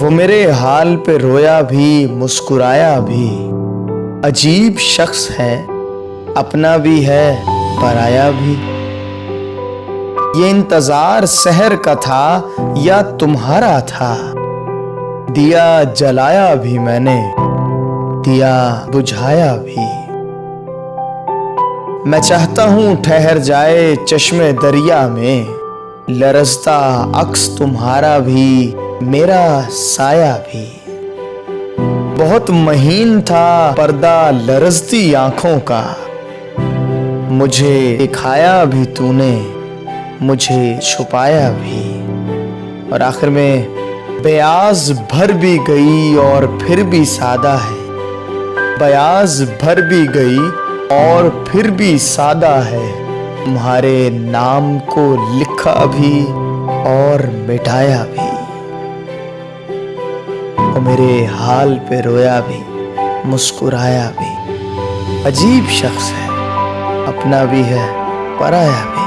वो मेरे हाल पे रोया भी मुस्कुराया भी। अजीब शख्स है, अपना भी है पराया भी। ये इंतजार सहर का था या तुम्हारा था। दिया जलाया भी मैंने, दिया बुझाया भी। मैं चाहता हूं ठहर जाए चश्मे दरिया में। लरजता अक्स तुम्हारा भी, मेरा साया भी। बहुत महीन था पर्दा लरजती आंखों का। मुझे दिखाया भी तूने, मुझे छुपाया भी। और आखिर में बयाज भर भी गई और फिर भी सादा है। बयाज भर भी गई और फिर भी सादा है। तुम्हारे नाम को लिखा भी और मिटाया भी। वो मेरे हाल पे रोया भी मुस्कुराया भी। अजीब शख्स है, अपना भी है पराया भी।